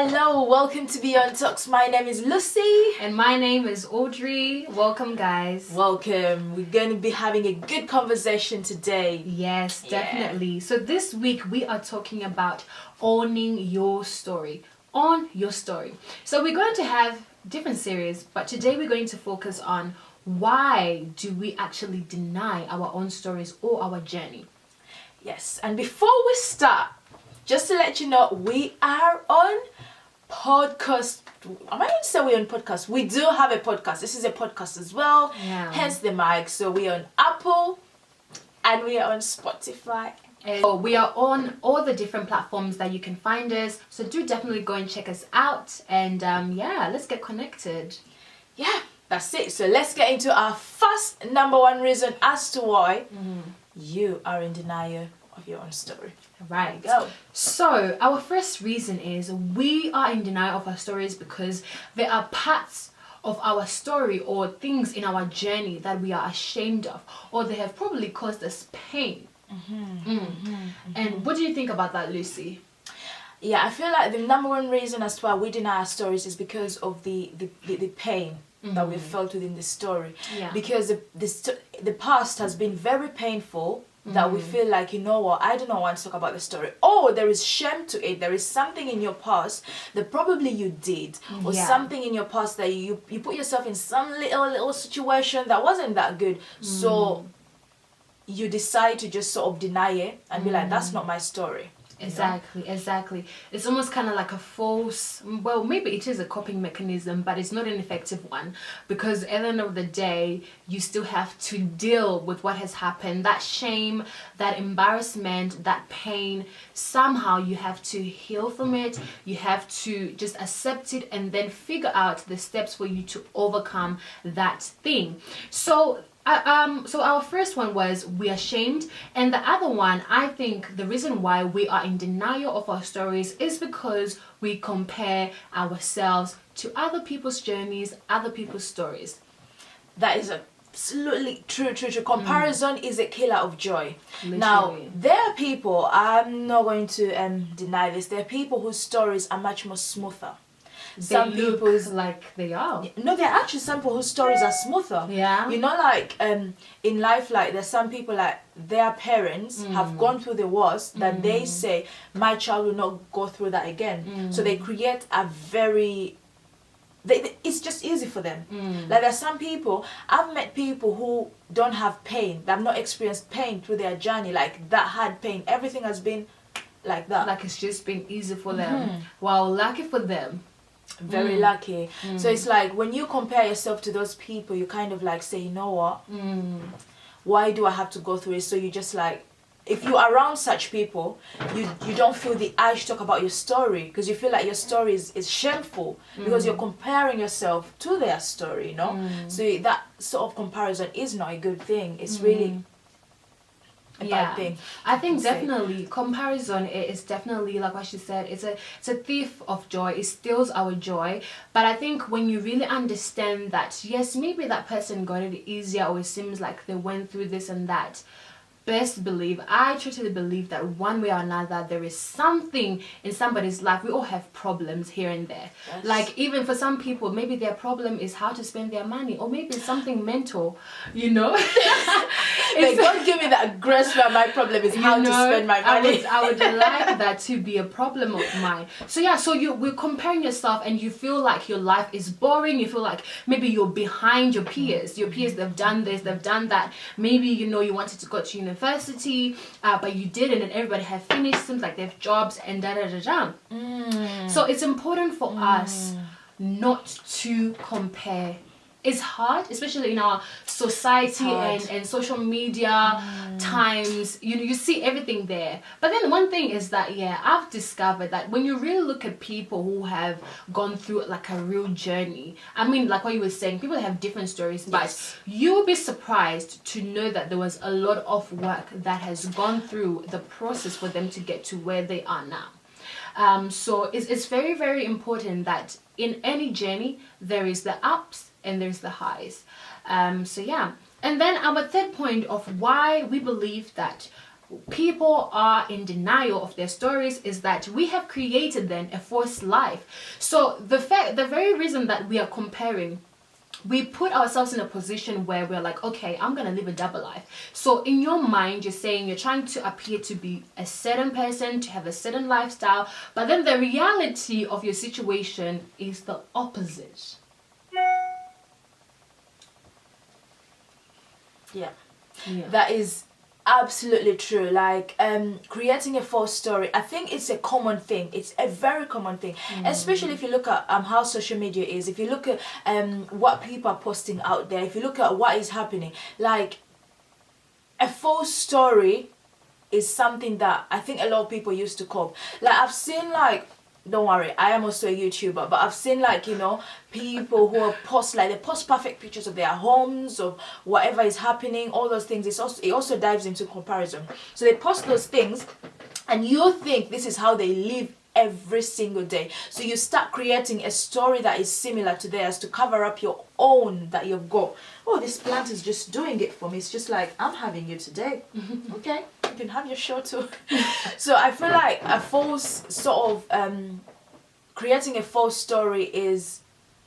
Hello, welcome to Beyond Talks. My name is Lucy. And my name is Audrey. Welcome, guys. Welcome. We're going to be having a good conversation today. Yes, definitely. So this week we are talking about owning your story. On your story. So we're going to have different series, but today we're going to focus on why do we actually deny our own stories or our journey. Yes, and before we start, just to let you know, we are on podcast. Am I going to say we're on podcast? We do have a podcast. This is a podcast as well. Yeah. Hence the mic. So we're on Apple and we are on Spotify. And we are on all the different platforms that you can find us. So do definitely go and check us out. And let's get connected. Yeah, that's it. So let's get into our first number one reason as to why you are in denial of your own story. Right. Go. So our first reason is we are in denial of our stories because there are parts of our story or things in our journey that we are ashamed of, or they have probably caused us pain. And what do you think about that, Lucy? Yeah, I feel like the number one reason as to why we deny our stories is because of the pain that we've felt within the story. Yeah. Because the past has been very painful that we feel like, you know what, I do not want to talk about the story. Oh, there is shame to it. There is something in your past that probably you did, or something in your past that you put yourself in some little situation that wasn't that good. So you decide to just sort of deny it and be like, that's not my story. Exactly. It's almost kind of like a false, well, maybe it is a coping mechanism, but it's not an effective one, because at the end of the day, you still have to deal with what has happened. That shame, that embarrassment, that pain, somehow you have to heal from it. You have to just accept it and then figure out the steps for you to overcome that thing. So our first one was we are ashamed, and the other one, I think the reason why we are in denial of our stories is because we compare ourselves to other people's journeys, other people's stories. That is absolutely true. Comparison is a killer of joy. Literally. Now, there are people, I'm not going to deny this, there are people whose stories are much more smoother. Some people like they are. No, there are actually some people whose stories are smoother. Yeah. You know, like in life, like there's some people like their parents have gone through the worst that they say my child will not go through that again. So they create a very it's just easy for them. Like there's some people, I've met people who don't have pain, that have not experienced pain through their journey, like that hard pain. Everything has been like that. Like it's just been easy for them. Wow, lucky for them. Very lucky. So it's like when you compare yourself to those people, you kind of like say, you know what, why do I have to go through it? So you just like, if you're around such people, you don't feel the urge to talk about your story, because you feel like your story is shameful because you're comparing yourself to their story, you know. So that sort of comparison is not a good thing. It's really a bad thing. I think definitely comparison is definitely, like what she said, it's a thief of joy. It steals our joy. But I think when you really understand that, yes, maybe that person got it easier, or it seems like they went through this and that, best believe, I totally believe that one way or another there is something in somebody's life. We all have problems here and there. Yes. Like even for some people, maybe their problem is how to spend their money, or maybe it's something mental, you know. Like, don't give me that grace where my problem is how to spend my money. I would like that to be a problem of mine. So yeah, so we're comparing yourself and you feel like your life is boring. You feel like maybe you're behind your peers. Your peers, they've done this, they've done that. Maybe, you know, you wanted to go to university, but you didn't, and everybody have finished. Seems like they have jobs and da. So it's important for us not to compare. It's hard, especially in our society and social media times. You see everything there. But then one thing is that, I've discovered that when you really look at people who have gone through like a real journey, I mean, like what you were saying, people have different stories, but you'll be surprised to know that there was a lot of work that has gone through the process for them to get to where they are now. So it's very, very important that in any journey, there is the ups and there's the highs. And then our third point of why we believe that people are in denial of their stories is that we have created then a false life. So the very reason that we are comparing, we put ourselves in a position where we're like, okay, I'm gonna live a double life. So in your mind, you're saying you're trying to appear to be a certain person, to have a certain lifestyle, but then the reality of your situation is the opposite. Yeah. That is absolutely true. Like creating a false story, I think it's a common thing. It's a very common thing, especially if you look at how social media is. If you look at what people are posting out there, if you look at what is happening, like a false story is something that I think a lot of people used to cope. Like I've seen, like, don't worry, I am also a YouTuber, but I've seen, like, you know, people who are they post perfect pictures of their homes, of whatever is happening, all those things. It also dives into comparison. So they post those things and you think this is how they live every single day. So you start creating a story that is similar to theirs to cover up your own that you've got. Oh, this plant is just doing it for me. It's just like, I'm having you today. Okay, you can have your show too. So I feel like a false sort of creating a false story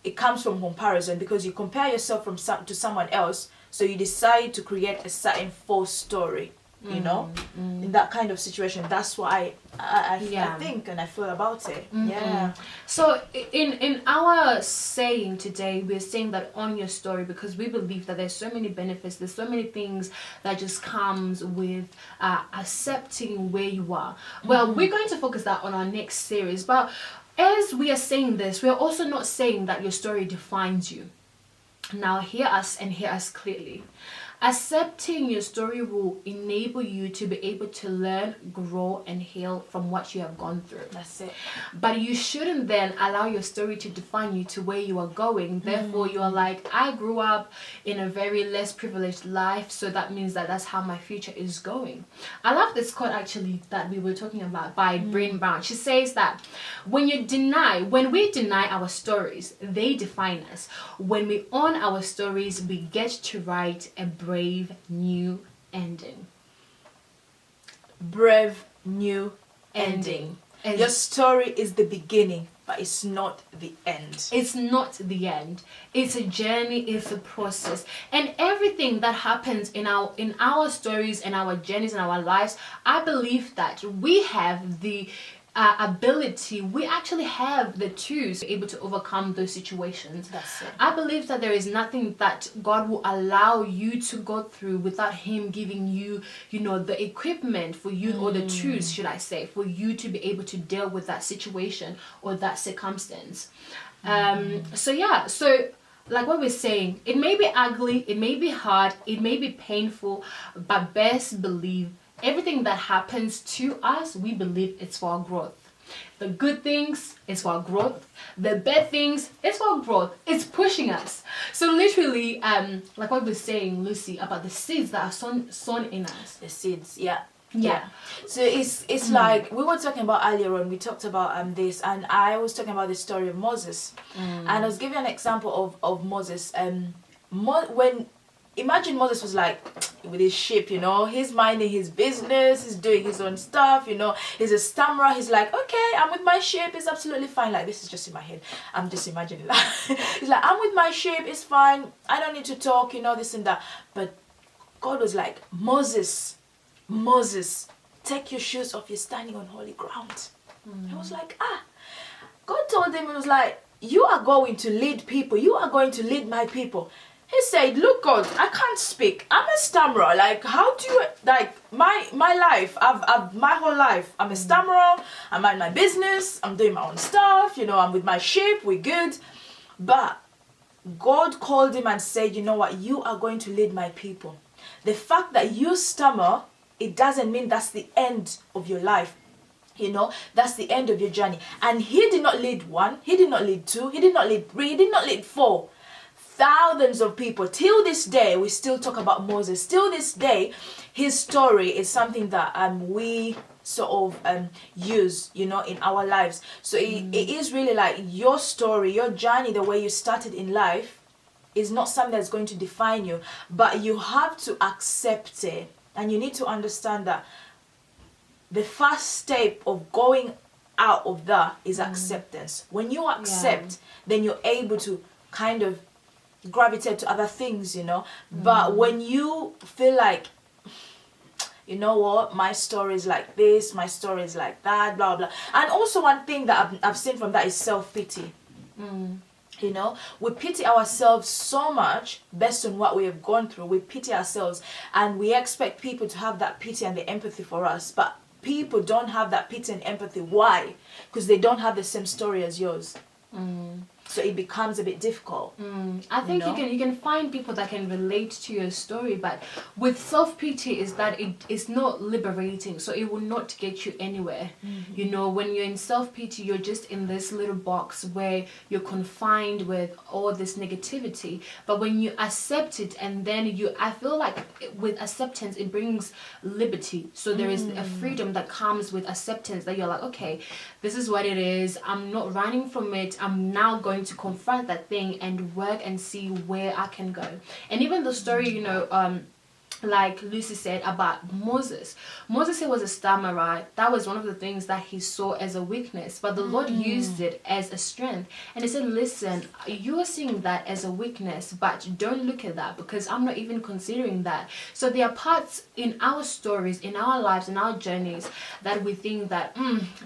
it comes from comparison, because you compare yourself to someone else, so you decide to create a certain false story. You know, in that kind of situation. That's what I think and I feel about it. Yeah. So in our saying today, we're saying that on your story, because we believe that there's so many benefits, there's so many things that just comes with accepting where you are. Well, we're going to focus that on our next series, but as we are saying this, we're also not saying that your story defines you. Now hear us and hear us clearly. Accepting your story will enable you to be able to learn, grow, and heal from what you have gone through. That's it. But you shouldn't then allow your story to define you to where you are going. Therefore, you are like, I grew up in a very less privileged life, so that means that that's how my future is going. I love this quote actually that we were talking about by Brené Brown. She says that when we deny our stories, they define us. When we own our stories, we get to write a brave new ending. Brave new ending. Your story is the beginning, but it's not the end. It's not the end. It's a journey, it's a process. And everything that happens in our stories and our journeys and our lives, I believe that we have the ability, we actually have the tools to be able to overcome those situations. That's it. I believe that there is nothing that God will allow you to go through without Him giving you, the equipment for you, or the tools, should I say, for you to be able to deal with that situation or that circumstance. So like what we're saying, it may be ugly, it may be hard, it may be painful, but best believe everything that happens to us, we believe it's for our growth. The good things is for our growth. The bad things is for our growth. It's pushing us. So literally, like what we're saying, Lucy, about the seeds that are sown in us. The seeds, yeah. So it's like we were talking about earlier on. We talked about this, and I was talking about the story of Moses, and I was giving an example of Moses. Imagine Moses was like with his sheep, he's minding his business, he's doing his own stuff, he's a stammerer. He's like, okay, I'm with my sheep, it's absolutely fine. Like, this is just in my head, I'm just imagining that. He's like, I'm with my sheep, it's fine, I don't need to talk, this and that. But God was like, Moses, take your shoes off, you're standing on holy ground. He was like, God told him, it was like, you are going to lead people, you are going to lead my people. He said, look, God, I can't speak. I'm a stammerer. Like, how do you, like, my life, I've my whole life, I'm a stammerer. I'm at my business. I'm doing my own stuff. I'm with my sheep. We're good. But God called him and said, you know what? You are going to lead my people. The fact that you stammer, it doesn't mean that's the end of your life. That's the end of your journey. And he did not lead one. He did not lead two. He did not lead three. He did not lead four. Thousands of people. Till this day, we still talk about Moses. Till this day, his story is something that we sort of use, in our lives. So it is really like your story, your journey, the way you started in life is not something that's going to define you, but you have to accept it. And you need to understand that the first step of going out of that is acceptance. When you accept, then you're able to kind of gravitate to other things, you know. But when you feel like, you know what, my story is like this, my story is like that, blah blah. And also one thing that I've seen from that is self-pity. You know, we pity ourselves so much based on what we have gone through. We pity ourselves and we expect people to have that pity and the empathy for us, but people don't have that pity and empathy. Why? Because they don't have the same story as yours. So it becomes a bit difficult. I think you can find people that can relate to your story, but with self-pity is that it's not liberating, so it will not get you anywhere. You know, when you're in self-pity, you're just in this little box where you're confined with all this negativity. But when you accept it, and then I feel like with acceptance it brings liberty. So there is a freedom that comes with acceptance, that you're like, okay, this is what it is, I'm not running from it, I'm now going to confront that thing and work and see where I can go. And even the story, you know, like Lucy said about Moses. Moses, he was a stammerer. That was one of the things that he saw as a weakness, but the Lord used it as a strength. And he said, listen, you are seeing that as a weakness, but don't look at that, because I'm not even considering that. So there are parts in our stories, in our lives, in our journeys, that we think that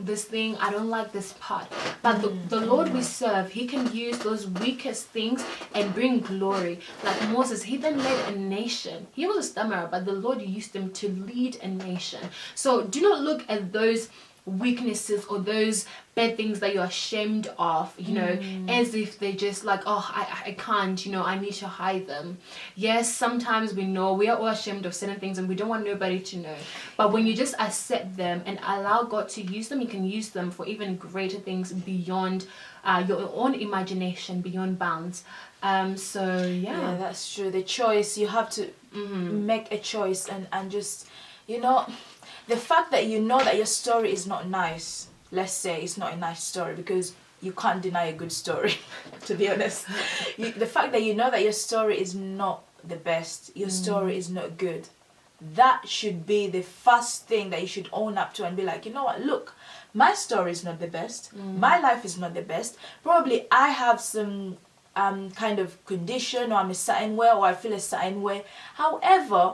this thing, I don't like this part, but the Lord we serve, he can use those weakest things and bring glory. Like Moses, he then led a nation. He was a stammerer, but the Lord used him to lead a nation. So do not look at those weaknesses or those bad things that you're ashamed of, you know, as if they're just like, oh, I can't, you know, I need to hide them. Yes, sometimes we know we are all ashamed of certain things and we don't want nobody to know. But when you just accept them and allow God to use them, you can use them for even greater things beyond your own imagination, beyond bounds. So yeah, that's true. The choice, you have to make a choice and just, you know, the fact that you know that your story is not nice, let's say it's not a nice story, because you can't deny a good story, to be honest. The fact that you know that your story is not the best, your story is not good, that should be the first thing that you should own up to and be like, you know what, look, my story is not the best, my life is not the best, probably I have some kind of condition, or I'm a certain way, or I feel a certain way. However,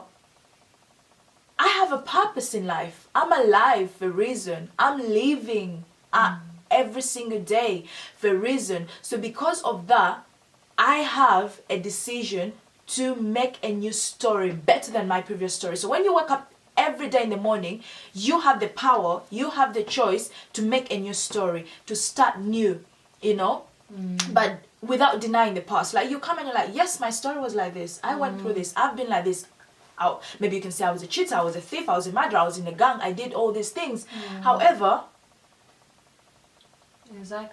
I have a purpose in life. I'm alive for a reason. I'm living every single day for a reason. So because of that, I have a decision to make a new story better than my previous story. So when you wake up every day in the morning, you have the power, you have the choice to make a new story, to start new, you know. But without denying the past. Like you come and you're like, yes, my story was like this, I went through this, I've been like this. Maybe you can say I was a cheater, I was a thief, I was a murderer, I was in a gang, I did all these things. However,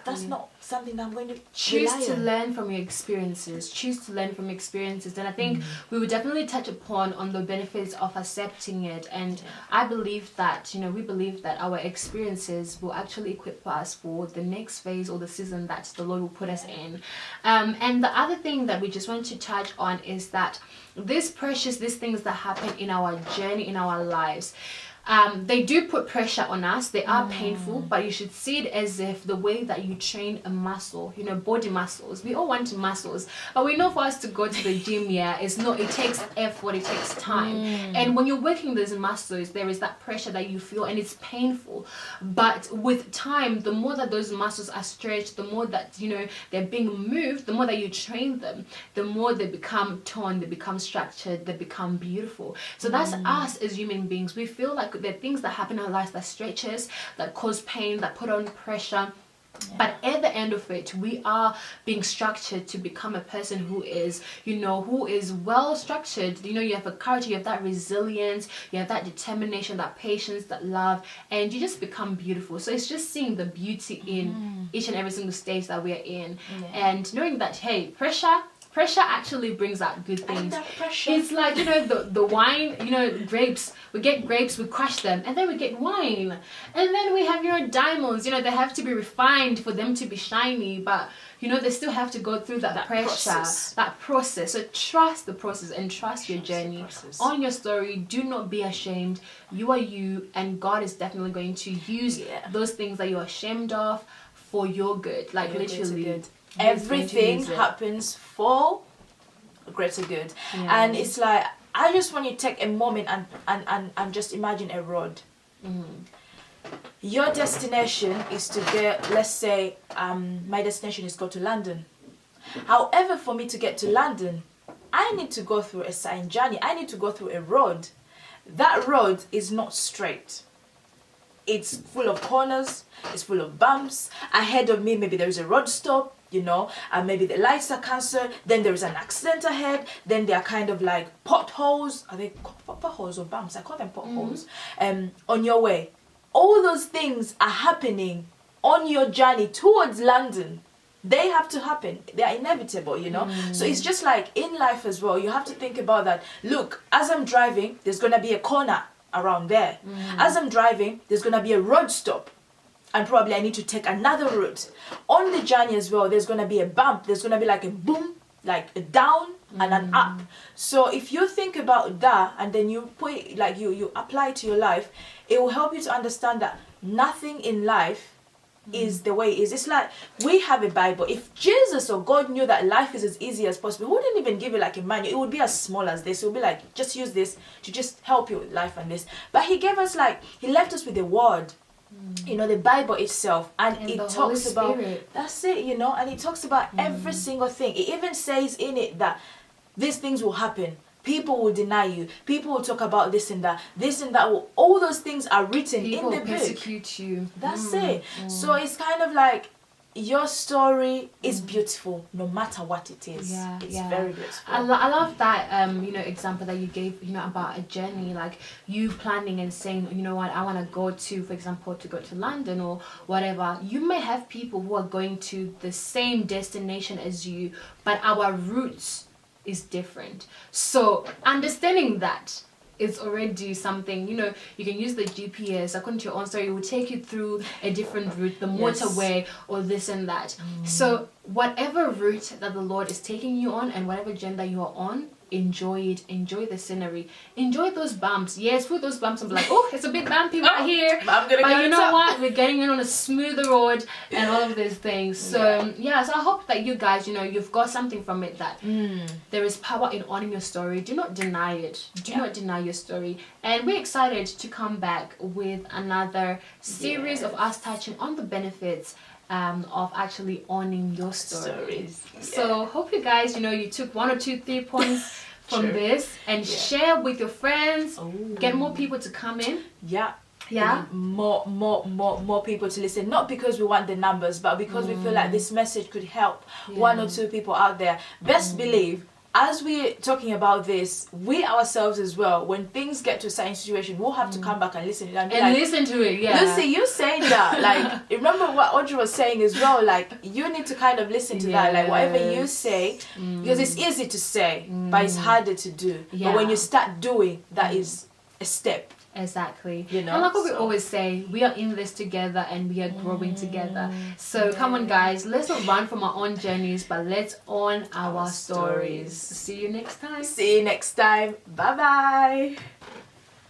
that's not something that I'm going to choose to learn from your experiences. Choose to learn from experiences. And I think we would definitely touch upon on the benefits of accepting it. And I believe that, you know, we believe that our experiences will actually equip us for the next phase or the season that the Lord will put us in. And the other thing that we just want to touch on is that these things that happen in our journey, in our lives, they do put pressure on us. They are painful, but you should see it as if the way that you train a muscle, you know, body muscles. We all want muscles, but we know for us to go to the gym, it takes effort, it takes time. And when you're working those muscles, there is that pressure that you feel, and it's painful. But with time, the more that those muscles are stretched, the more that, you know, they're being moved, the more that you train them, the more they become toned, they become structured, they become beautiful. So that's us as human beings. We feel like there are things that happen in our lives that stretch us, that cause pain, that put on pressure. But at the end of it, we are being structured to become a person who is, you know, who is well structured. You know, you have a courage, you have that resilience, you have that determination, that patience, that love, and you just become beautiful. So it's just seeing the beauty in each and every single stage that we are in, and knowing that, hey, pressure Pressure actually brings out good things. that pressure. It's like, the wine, grapes. We get grapes, we crush them, and then we get wine. And then we have, diamonds. They have to be refined for them to be shiny, but, they still have to go through that pressure, that process. So trust the process and trust your journey. On your story, do not be ashamed. You are you, and God is definitely going to use those things that you're ashamed of for your good. Like, literally. Everything happens for greater good. And it's like, I just want you to take a moment and just imagine a road. Your destination is to get, let's say, my destination is go to London. However, for me to get to London, I need to go through a certain journey. I need to go through a road. That road is not straight. It's full of corners, it's full of bumps. Ahead of me, maybe there's a road stop, and maybe the lights are cancelled. Then there is an accident ahead. Then there are kind of like potholes. Are they potholes or bumps? I call them potholes. On your way. All those things are happening on your journey towards London. They have to happen. They are inevitable, So it's just like in life as well. You have to think about that. Look, as I'm driving, there's going to be a corner around there. As I'm driving, there's going to be a road stop. And probably I need to take another route. On the journey as well, there's going to be a bump. There's going to be like a boom, like a down and an up. So if you think about that and then you put it, like you apply it to your life, it will help you to understand that nothing in life is the way it is. It's like we have a Bible. If Jesus or God knew that life is as easy as possible, He wouldn't even give you like a manual. It would be as small as this. It would be like, just use this to just help you with life and this. But He gave us He left us with a word. The Bible itself, and it talks about, that's it, and it talks about every single thing. It even says in it that these things will happen. People will deny you. People will talk about this and that. This and that. All those things are written in the book. People persecute you. That's it. So it's kind of like your story is beautiful no matter what it is. It's very beautiful. I love that example that you gave about a journey, like you planning and saying, what, I want to go to, for example, to go to London or whatever. You may have people who are going to the same destination as you, but our routes is different. So understanding that is already something, you can use the GPS according to your own story. It will take you through a different route, the motorway or this and that. So whatever route that the Lord is taking you on and whatever journey that you are on, enjoy it. Enjoy the scenery. Enjoy those bumps. Yes, through those bumps, I'm like, oh, it's a bit bumpy right here. But you know what? We're getting in on a smoother road and all of these things. So so I hope that you guys, you've got something from it, that there is power in owning your story. Do not deny it. Do not deny your story. And we're excited to come back with another series of us touching on the benefits of actually owning your stories. So hope you guys, you took 1 or 2, 3 points from this and share with your friends. Get more people to come in. More people to listen, not because we want the numbers, but because we feel like this message could help 1 or 2 people out there. Best believe, as we're talking about this, we ourselves as well, when things get to a certain situation, we'll have to come back and listen and listen to it. Lucy, you saying that, remember what Audrey was saying as well, you need to kind of listen to that, whatever you say, because it's easy to say, but it's harder to do. But when you start doing, that is a step. Exactly. And like what we always say, we are in this together and we are growing together. So come on guys, let's not run from our own journeys, but let's own our stories. See you next time. Bye bye.